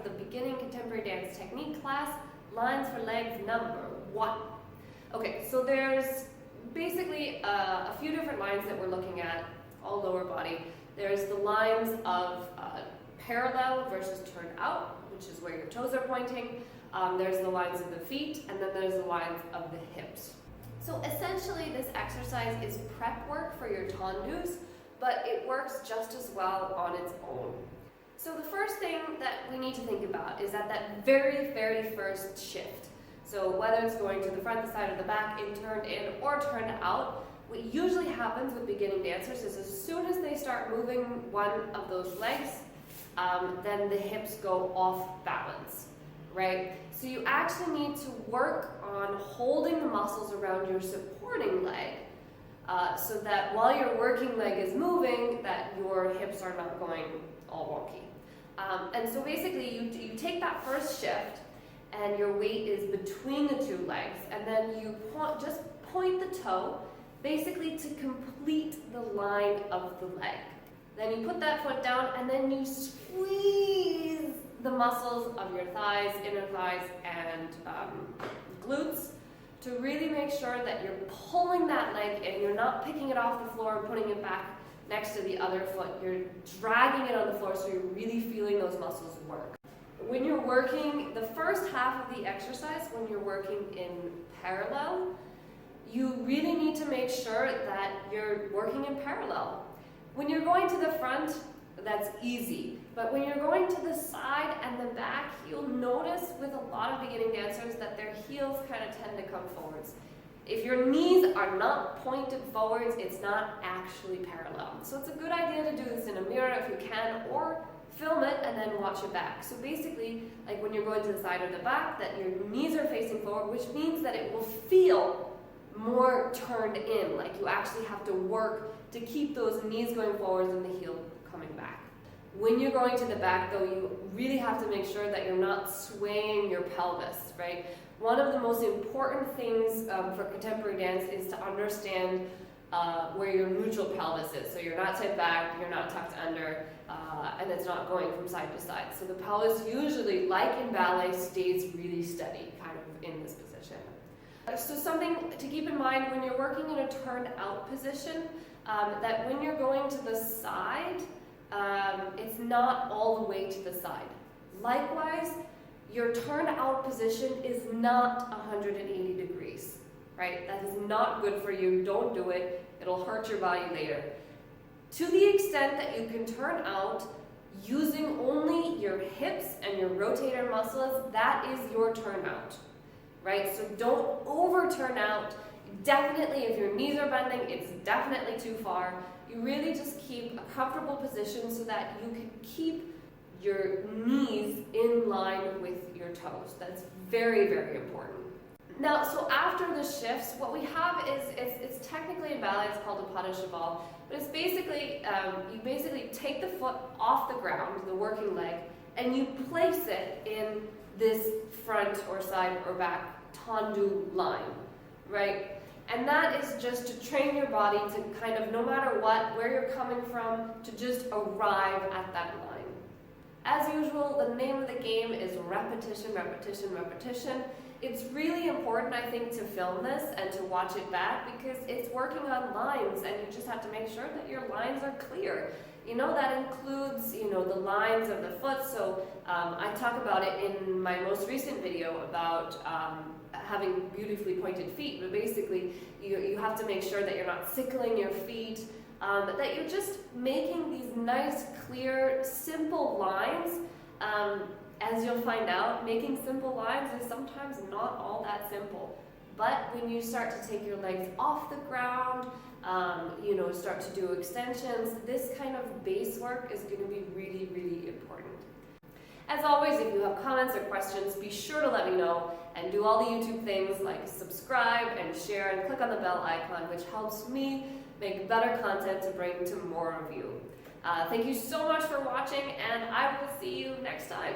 the beginning contemporary dance technique class, lines for legs number 1. Okay, so there's basically a few different lines that we're looking at, all lower body. There's the lines of parallel versus turned out, which is where your toes are pointing. There's the lines of the feet, and then there's the lines of the hips. So essentially this exercise is prep work for your tendus, but it works just as well on its own. So the first thing that we need to think about is at that very, very first shift. So whether it's going to the front, the side, or the back, turned in, or turned out, what usually happens with beginning dancers is as soon as they start moving one of those legs, then the hips go off balance, right? So you actually need to work on holding the muscles around your supporting leg so that while your working leg is moving, that your hips are not going all wonky. And so basically you take that first shift and your weight is between the two legs, and then you just point the toe basically to complete the line of the leg. Then you put that foot down and then you squeeze the muscles of your thighs, inner thighs, and glutes to really make sure that you're pulling that leg in. You're not picking it off the floor and putting it back next to the other foot. You're dragging it on the floor so you're really feeling those muscles work. When you're working, the first half of the exercise, when you're working in parallel, you really need to make sure that you're working in parallel. When you're going to the front, that's easy. But when you're going to the side and the back, you'll notice with a lot of beginning dancers that their heels kind of tend to come forwards. If your knees are not pointed forwards, it's not actually parallel. So it's a good idea to do this in a mirror if you can, or film it and then watch it back. So basically, like when you're going to the side or the back, that your knees are facing forward, which means that it will feel more turned in, like you actually have to work to keep those knees going forwards and the heel coming back. When you're going to the back though, you really have to make sure that you're not swaying your pelvis, right? One of the most important things for contemporary dance is to understand where your neutral pelvis is. So you're not tipped back, you're not tucked under, and it's not going from side to side. So the pelvis usually, like in ballet, stays really steady, kind of in this position. So something to keep in mind when you're working in a turned out position, that when you're going to the side, it's not all the way to the side. Likewise, your turned out position is not 180 degrees, right? That is not good for you. Don't do it. It'll hurt your body later. To the extent that you can turn out using only your hips and your rotator muscles, that is your turnout, right? So don't over turn out. Definitely, if your knees are bending, it's definitely too far. You really just keep a comfortable position so that you can keep your knees in line with your toes. That's very, very important. Now, so after the shifts, what we have is, it's technically in ballet, it's called a pas de cheval, but it's basically, you basically take the foot off the ground, the working leg, and you place it in this front or side or back tendu line, right? And that is just to train your body to kind of, no matter what, where you're coming from, to just arrive at that line. As usual, the name of the game is repetition, repetition, repetition. It's really important, I think, to film this and to watch it back because it's working on lines and you just have to make sure that your lines are clear. You know, that includes, you know, the lines of the foot. So I talk about it in my most recent video about having beautifully pointed feet, but basically you have to make sure that you're not sickling your feet, that you're just making these nice, clear, simple lines. As you'll find out, making simple lines is sometimes not all that simple. But when you start to take your legs off the ground, you know, start to do extensions, this kind of base work is going to be really, really important. As always, if you have comments or questions, be sure to let me know and do all the YouTube things like subscribe and share and click on the bell icon, which helps me make better content to bring to more of you. Thank you so much for watching, and I will see you next time.